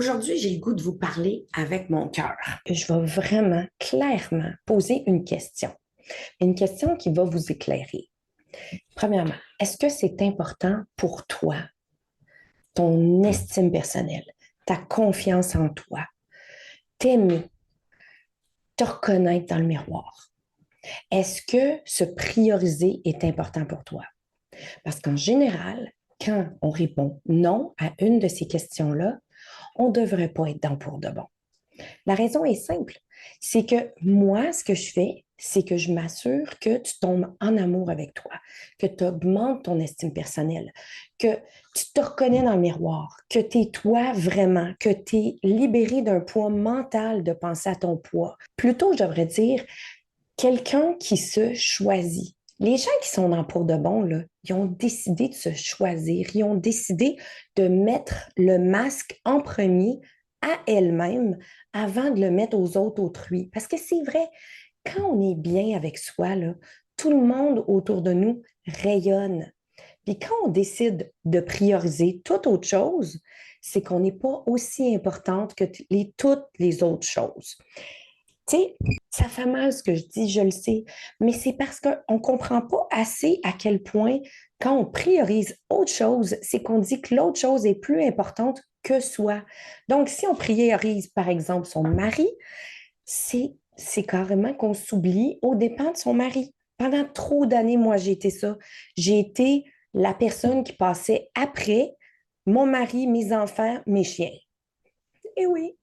Aujourd'hui, j'ai le goût de vous parler avec mon cœur. Je vais vraiment clairement poser une question qui va vous éclairer. Premièrement, est-ce que c'est important pour toi, ton estime personnelle, ta confiance en toi, t'aimer, te reconnaître dans le miroir? Est-ce que se prioriser est important pour toi? Parce qu'en général, quand on répond non à une de ces questions-là, on ne devrait pas être dans pour de bon. La raison est simple. C'est que moi, ce que je fais, c'est que je m'assure que tu tombes en amour avec toi, que tu augmentes ton estime personnelle, que tu te reconnais dans le miroir, que tu es toi vraiment, que tu es libéré d'un poids mental de penser à ton poids. Plutôt, je devrais dire, quelqu'un qui se choisit. Les gens qui sont dans pour de bon, là, ils ont décidé de se choisir, ils ont décidé de mettre le masque en premier à elles-mêmes avant de le mettre aux autres autrui. Parce que c'est vrai, quand on est bien avec soi, là, tout le monde autour de nous rayonne. Puis quand on décide de prioriser toute autre chose, c'est qu'on n'est pas aussi importante que toutes les autres choses. Tu sais, ça fait mal ce que je dis, je le sais, mais c'est parce qu'on ne comprend pas assez à quel point, quand on priorise autre chose, c'est qu'on dit que l'autre chose est plus importante que soi. Donc, si on priorise, par exemple, son mari, c'est carrément qu'on s'oublie aux dépens de son mari. Pendant trop d'années, moi, j'ai été ça. J'ai été la personne qui passait après mon mari, mes enfants, mes chiens. Et oui.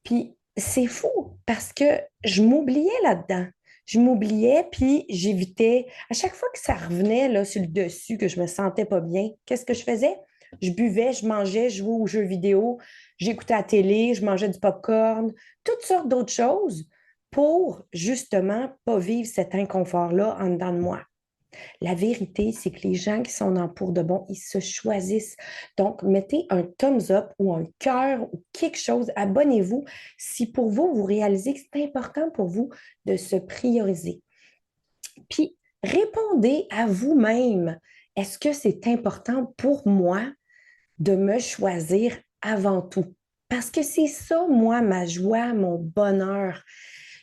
Puis c'est fou parce que je m'oubliais là-dedans. Je m'oubliais, puis j'évitais. À chaque fois que ça revenait là, sur le dessus, que je me sentais pas bien, qu'est-ce que je faisais? Je buvais, je mangeais, je jouais aux jeux vidéo, j'écoutais la télé, je mangeais du popcorn, toutes sortes d'autres choses pour justement pas vivre cet inconfort-là en dedans de moi. La vérité, c'est que les gens qui sont dans pour de bon, ils se choisissent. Donc, mettez un thumbs up ou un cœur ou quelque chose. Abonnez-vous si pour vous, vous réalisez que c'est important pour vous de se prioriser. Puis, répondez à vous-même. Est-ce que c'est important pour moi de me choisir avant tout? Parce que c'est ça, moi, ma joie, mon bonheur.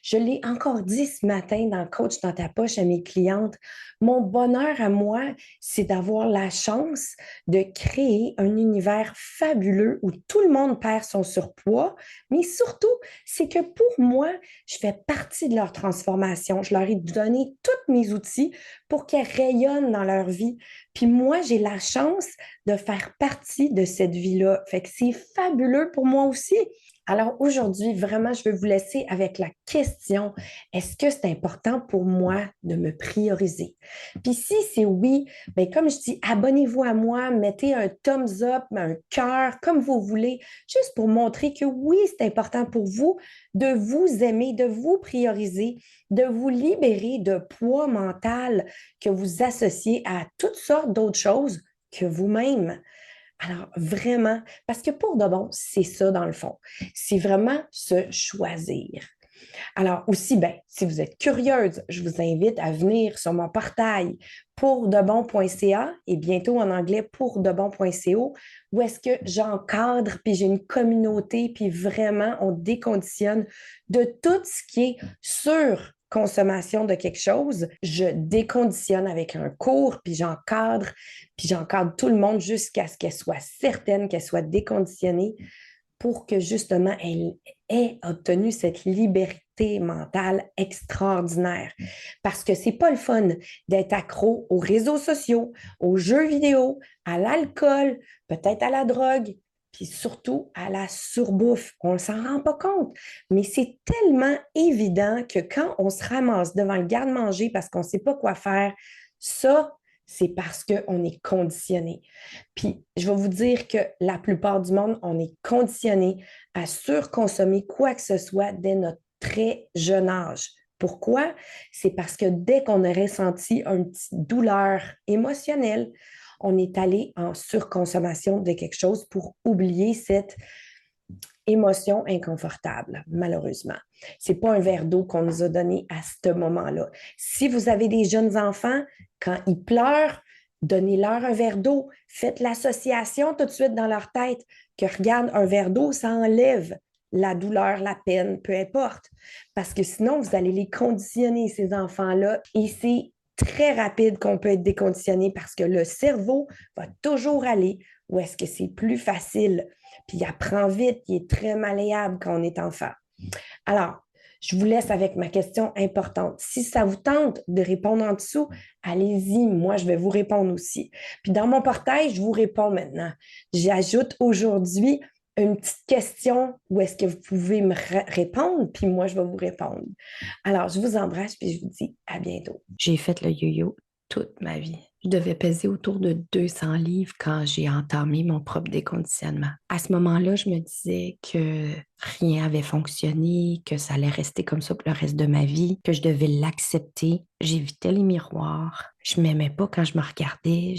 Je l'ai encore dit ce matin dans Coach dans ta poche à mes clientes. Mon bonheur à moi, c'est d'avoir la chance de créer un univers fabuleux où tout le monde perd son surpoids, mais surtout, c'est que pour moi, je fais partie de leur transformation. Je leur ai donné tous mes outils pour qu'elles rayonnent dans leur vie. Puis moi, j'ai la chance de faire partie de cette vie-là. Fait que c'est fabuleux pour moi aussi. Alors aujourd'hui, vraiment, je vais vous laisser avec la question, est-ce que c'est important pour moi de me prioriser? Puis si c'est oui, bien comme je dis, abonnez-vous à moi, mettez un thumbs up, un cœur, comme vous voulez, juste pour montrer que oui, c'est important pour vous de vous aimer, de vous prioriser, de vous libérer de poids mental que vous associez à toutes sortes d'autres choses que vous-même. Alors, vraiment, parce que pour de bon, c'est ça dans le fond. C'est vraiment se choisir. Alors aussi, ben, si vous êtes curieuse, je vous invite à venir sur mon portail pourdebon.ca et bientôt en anglais pourdebon.co où est-ce que j'encadre, puis j'ai une communauté, puis vraiment, on déconditionne de tout ce qui est sur consommation de quelque chose, je déconditionne avec un cours, puis j'encadre tout le monde jusqu'à ce qu'elle soit certaine, qu'elle soit déconditionnée pour que justement elle ait obtenu cette liberté mentale extraordinaire. Parce que c'est pas le fun d'être accro aux réseaux sociaux, aux jeux vidéo, à l'alcool, peut-être à la drogue, puis surtout à la surbouffe. On ne s'en rend pas compte, mais c'est tellement évident que quand on se ramasse devant le garde-manger parce qu'on ne sait pas quoi faire, ça, c'est parce qu'on est conditionné. Puis, je vais vous dire que la plupart du monde, on est conditionné à surconsommer quoi que ce soit dès notre très jeune âge. Pourquoi? C'est parce que dès qu'on a ressenti une petite douleur émotionnelle, on est allé en surconsommation de quelque chose pour oublier cette émotion inconfortable, malheureusement. C'est pas un verre d'eau qu'on nous a donné à ce moment-là. Si vous avez des jeunes enfants, quand ils pleurent, Donnez-leur un verre d'eau. Faites l'association tout de suite dans leur tête que regarde, un verre d'eau, ça enlève la douleur, la peine, peu importe. Parce que sinon, vous allez les conditionner, ces enfants-là, et c'est très rapide qu'on peut être déconditionné parce que le cerveau va toujours aller où est-ce que c'est plus facile. Puis il apprend vite, il est très malléable quand on est enfant. Alors, je vous laisse avec ma question importante. Si ça vous tente de répondre en dessous, allez-y, moi, je vais vous répondre aussi. Puis dans mon portail, je vous réponds maintenant. J'ajoute aujourd'hui une petite question où est-ce que vous pouvez me répondre, puis moi, je vais vous répondre. Alors, je vous embrasse, puis je vous dis à bientôt. J'ai fait le yo-yo toute ma vie. Je devais peser autour de 200 livres quand j'ai entamé mon propre déconditionnement. À ce moment-là, je me disais que rien n'avait fonctionné, que ça allait rester comme ça pour le reste de ma vie, que je devais l'accepter. J'évitais les miroirs. Je m'aimais pas quand je me regardais.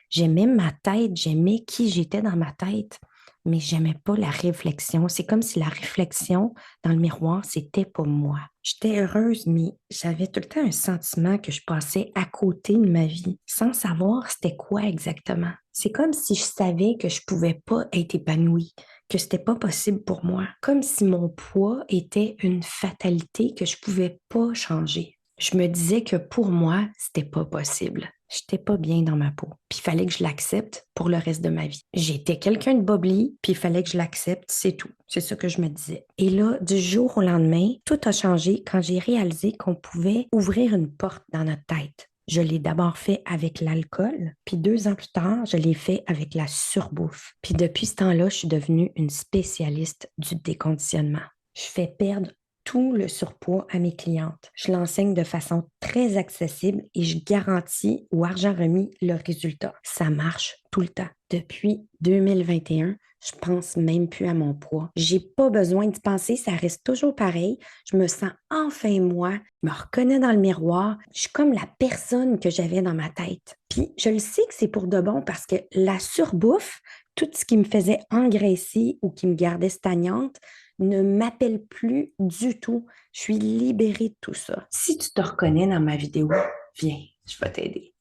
J'aimais ma tête, j'aimais qui j'étais dans ma tête, mais j'aimais pas la réflexion. C'est comme si la réflexion dans le miroir, c'était pas moi. J'étais heureuse, mais j'avais tout le temps un sentiment que je passais à côté de ma vie, sans savoir c'était quoi exactement. C'est comme si je savais que je pouvais pas être épanouie, que c'était pas possible pour moi. Comme si mon poids était une fatalité que je pouvais pas changer. Je me disais que pour moi, c'était pas possible. J'étais pas bien dans ma peau. Puis il fallait que je l'accepte pour le reste de ma vie. J'étais quelqu'un de bobli, puis il fallait que je l'accepte, c'est tout. C'est ça que je me disais. Et là, du jour au lendemain, tout a changé quand j'ai réalisé qu'on pouvait ouvrir une porte dans notre tête. Je l'ai d'abord fait avec l'alcool, puis 2 ans plus tard, je l'ai fait avec la surbouffe. Puis depuis ce temps-là, je suis devenue une spécialiste du déconditionnement. Je fais perdre tout le surpoids à mes clientes. Je l'enseigne de façon très accessible et je garantis au argent remis le résultat. Ça marche tout le temps. Depuis 2021, je pense même plus à mon poids. J'ai pas besoin d'y penser, ça reste toujours pareil. Je me sens enfin moi, je me reconnais dans le miroir. Je suis comme la personne que j'avais dans ma tête. Puis je le sais que c'est pour de bon parce que la surbouffe, tout ce qui me faisait engraisser ou qui me gardait stagnante, ne m'appelle plus du tout. Je suis libérée de tout ça. Si tu te reconnais dans ma vidéo, viens, je vais t'aider.